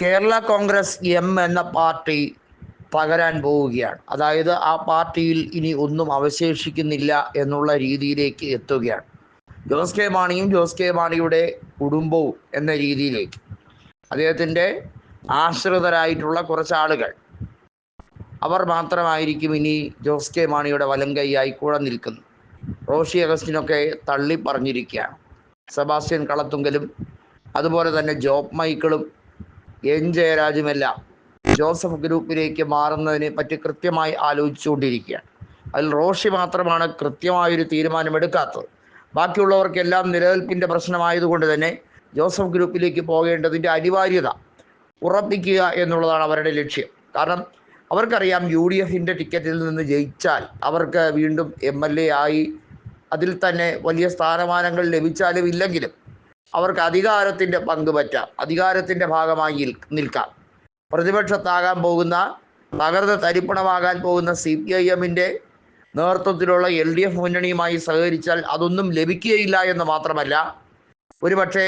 Kerala Congress M എന്ന party പകരാൻ പോവുകയാണ്. അതായത് ആ പാർട്ടിയിൽ ഇനി ഒന്നും അവശേഷിക്കുന്നില്ല എന്നുള്ള രീതിയിലേക്ക് എത്തുകയാണ്. ജോസ് കെ മാണിയും ജോസ് കെ മാണിയുടെ കുടുംബവും എന്ന രീതിയിലേക്ക് അദ്ദേഹത്തിൻ്റെ ആശ്രിതരായിട്ടുള്ള കുറച്ച് ആളുകൾ, അവർ മാത്രമായിരിക്കും ഇനി ജോസ് കെ മാണിയുടെ വലങ്കൈയായി കൂടെ നിൽക്കുന്നു. റോഷി അഗസ്റ്റിനൊക്കെ തള്ളി പറഞ്ഞിരിക്കുകയാണ്. സെബാസ്റ്റ്യൻ കളത്തുങ്കലും അതുപോലെ തന്നെ ജോബ് മൈക്കിളും എൻ ജയരാജുമെല്ലാം ജോസഫ് ഗ്രൂപ്പിലേക്ക് മാറുന്നതിനെ പറ്റി കൃത്യമായി ആലോചിച്ചുകൊണ്ടിരിക്കുകയാണ്. അതിൽ റോഷി മാത്രമാണ് കൃത്യമായൊരു തീരുമാനമെടുക്കാത്തത്. ബാക്കിയുള്ളവർക്കെല്ലാം നിലനിൽപ്പിൻ്റെ പ്രശ്നമായതുകൊണ്ട് തന്നെ ജോസഫ് ഗ്രൂപ്പിലേക്ക് പോകേണ്ടതിൻ്റെ അനിവാര്യത ഉറപ്പിക്കുക എന്നുള്ളതാണ് അവരുടെ ലക്ഷ്യം. കാരണം അവർക്കറിയാം UDFിൻ്റെ ടിക്കറ്റിൽ നിന്ന് ജയിച്ചാൽ അവർക്ക് വീണ്ടും MLA ആയി അതിൽ തന്നെ വലിയ സ്ഥാനമാനങ്ങൾ ലഭിച്ചാലും ഇല്ലെങ്കിലും അവർക്ക് അധികാരത്തിൻ്റെ പങ്ക് പറ്റാം, അധികാരത്തിൻ്റെ ഭാഗമായി നിൽക്കാം. പ്രതിപക്ഷത്താകാൻ പോകുന്ന, തകർന്ന് തരിപ്പണമാകാൻ പോകുന്ന CPIMൻ്റെ നേതൃത്വത്തിലുള്ള LDF മുന്നണിയുമായി സഹകരിച്ചാൽ അതൊന്നും ലഭിക്കുകയില്ല എന്ന് മാത്രമല്ല, ഒരുപക്ഷെ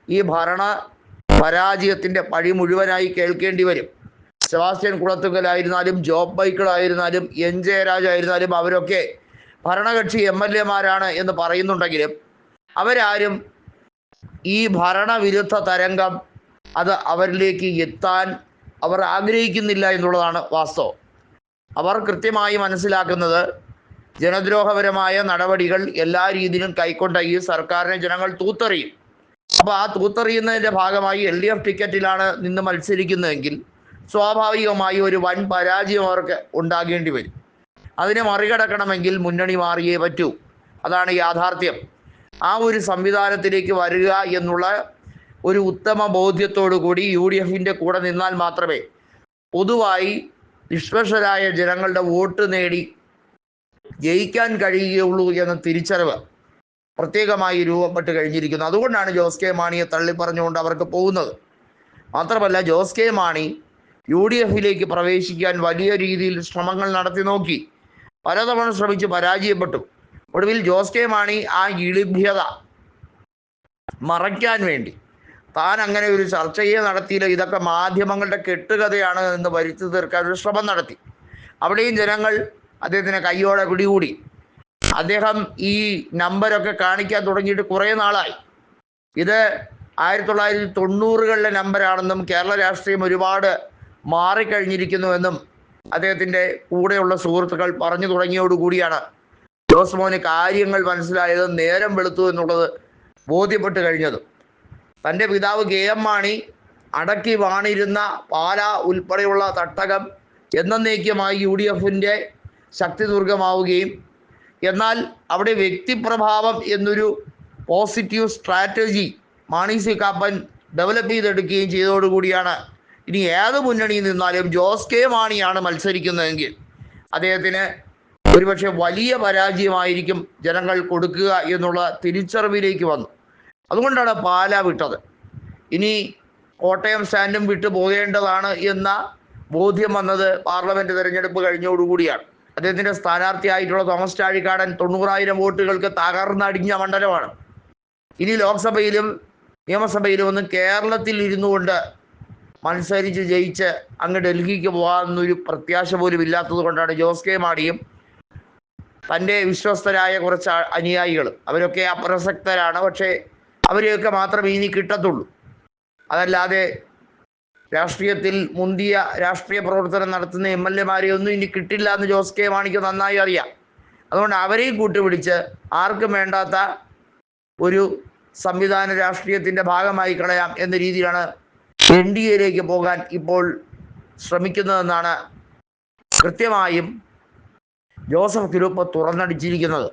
ഈ ഭരണ പരാജയത്തിൻ്റെ പഴി മുഴുവനായി കേൾക്കേണ്ടി വരും. സെബാസ്റ്റ്യൻ കുളത്തുങ്കലായിരുന്നാലും ജോബ് മൈക്കിളായിരുന്നാലും എൻ ജയരാജായിരുന്നാലും അവരൊക്കെ ഭരണകക്ഷി MLAമാരാണ് എന്ന് പറയുന്നുണ്ടെങ്കിലും അവരാരും ഈ ഭരണവിരുദ്ധ തരംഗം അത് അവരിലേക്ക് എത്താൻ അവർ ആഗ്രഹിക്കുന്നില്ല എന്നുള്ളതാണ് വാസ്തവം. അവർ കൃത്യമായി മനസ്സിലാക്കുന്നത് ജനദ്രോഹപരമായ നടപടികൾ എല്ലാ രീതിയിലും കൈക്കൊണ്ട ഈ സർക്കാരിനെ ജനങ്ങൾ തൂത്തെറിയും. അപ്പോൾ ആ തൂത്തെറിയുന്നതിൻ്റെ ഭാഗമായി LDF ടിക്കറ്റിലാണ് നിന്ന് മത്സരിക്കുന്നതെങ്കിൽ സ്വാഭാവികമായി ഒരു വൻ പരാജയം അവർക്ക് ഉണ്ടാകേണ്ടി വരും. അതിനെ മറികടക്കണമെങ്കിൽ മുന്നണി മാറിയേ പറ്റൂ. അതാണ് യാഥാർത്ഥ്യം. ആ ഒരു സംവിധാനത്തിലേക്ക് വരിക എന്നുള്ള ഒരു ഉത്തമ ബോധ്യത്തോടു കൂടി UDFിൻ്റെ കൂടെ നിന്നാൽ മാത്രമേ പൊതുവായി നിഷ്പക്ഷരായ ജനങ്ങളുടെ വോട്ട് നേടി ജയിക്കാൻ കഴിയുകയുള്ളൂ എന്ന തിരിച്ചറിവ് പ്രത്യേകമായി രൂപപ്പെട്ട് കഴിഞ്ഞിരിക്കുന്നു. അതുകൊണ്ടാണ് ജോസ് കെ മാണിയെ തള്ളിപ്പറഞ്ഞുകൊണ്ട് അവർക്ക് പോകുന്നത്. മാത്രമല്ല, ജോസ് കെ മാണി UDFിലേക്ക് പ്രവേശിക്കാൻ വലിയ രീതിയിൽ ശ്രമങ്ങൾ നടത്തി നോക്കി, പലതവണ ശ്രമിച്ച് പരാജയപ്പെട്ടു. ഒടുവിൽ ജോസ് കെ മാണി ആ ഇളിഭ്യത മറയ്ക്കാൻ വേണ്ടി താൻ അങ്ങനെ ഒരു ചർച്ചയെ നടത്തിയില്ല, ഇതൊക്കെ മാധ്യമങ്ങളുടെ കെട്ടുകഥയാണ് എന്ന് വരുത്തി തീർക്കാൻ ഒരു ശ്രമം നടത്തി. അവിടെയും ജനങ്ങൾ അദ്ദേഹത്തിനെ കയ്യോടെ പിടികൂടി. അദ്ദേഹം ഈ നമ്പരൊക്കെ കാണിക്കാൻ തുടങ്ങിയിട്ട് കുറേ നാളായി. ഇത് 1990കളിലെ നമ്പരാണെന്നും കേരള രാഷ്ട്രീയം ഒരുപാട് മാറിക്കഴിഞ്ഞിരിക്കുന്നുവെന്നും അദ്ദേഹത്തിൻ്റെ കൂടെയുള്ള സുഹൃത്തുക്കൾ പറഞ്ഞു തുടങ്ങിയോടുകൂടിയാണ് ജോസ് മോന് കാര്യങ്ങൾ മനസ്സിലായത്, നേരം വെളുത്തു എന്നുള്ളത് ബോധ്യപ്പെട്ട് കഴിഞ്ഞതും. തൻ്റെ പിതാവ് KM മാണി അടക്കി വാണിരുന്ന പാല ഉൾപ്പെടെയുള്ള തട്ടകം എന്നേക്കുമായി UDFിൻ്റെ ശക്തി ദുർഗമാവുകയും എന്നാൽ അവിടെ വ്യക്തിപ്രഭാവം എന്നൊരു positive strategy Mani C Kappan develop ചെയ്തെടുക്കുകയും ചെയ്തതോടുകൂടിയാണ് ഇനി ഏത് മുന്നണിയിൽ നിന്നാലും ജോസ് കെ മാണിയാണ് മത്സരിക്കുന്നതെങ്കിൽ അദ്ദേഹത്തിന് ഒരുപക്ഷെ വലിയ പരാജയമായിരിക്കും ജനങ്ങൾ കൊടുക്കുക എന്നുള്ള തിരിച്ചറിവിലേക്ക് വന്നു. അതുകൊണ്ടാണ് പാല വിട്ടത്. ഇനി കോട്ടയം സ്റ്റാൻഡും വിട്ടു പോകേണ്ടതാണ് എന്ന ബോധ്യം വന്നത് പാർലമെൻറ്റ് തിരഞ്ഞെടുപ്പ് കഴിഞ്ഞോടുകൂടിയാണ്. അദ്ദേഹത്തിൻ്റെ സ്ഥാനാർത്ഥിയായിട്ടുള്ള തോമസ് ചാഴിക്കാടൻ 90,000 വോട്ടുകൾക്ക് തകർന്നടിഞ്ഞ മണ്ഡലമാണ്. ഇനി ലോക്സഭയിലും നിയമസഭയിലും ഒന്നും കേരളത്തിൽ ഇരുന്നു കൊണ്ട് മത്സരിച്ച് ജയിച്ച് അങ്ങ് ഡൽഹിക്ക് പോകാമെന്നൊരു പ്രത്യാശ പോലും ഇല്ലാത്തത് കൊണ്ടാണ് ജോസ് കെ മാണിയും തൻ്റെ വിശ്വസ്തരായ കുറച്ച് അനുയായികളും, അവരൊക്കെ അപ്രസക്തരാണ്, പക്ഷേ അവരെയൊക്കെ മാത്രമേ ഇനി കിട്ടത്തുള്ളൂ. അതല്ലാതെ രാഷ്ട്രീയത്തിൽ മുന്തിയ രാഷ്ട്രീയ പ്രവർത്തനം നടത്തുന്ന MLAമാരെ ഒന്നും ഇനി കിട്ടില്ല എന്ന് ജോസ് കെ മാണിക്ക് നന്നായി അറിയാം. അതുകൊണ്ട് അവരെയും കൂട്ടുപിടിച്ച് ആർക്കും വേണ്ടാത്ത ഒരു സംവിധാന രാഷ്ട്രീയത്തിൻ്റെ ഭാഗമായി കളയാം എന്ന രീതിയിലാണ് NDAയിലേക്ക് പോകാൻ ഇപ്പോൾ ശ്രമിക്കുന്നതെന്നാണ് കൃത്യമായും ജോസഫ് ഗ്രൂപ്പ് തുറന്നടിച്ചിരിക്കുന്നത്.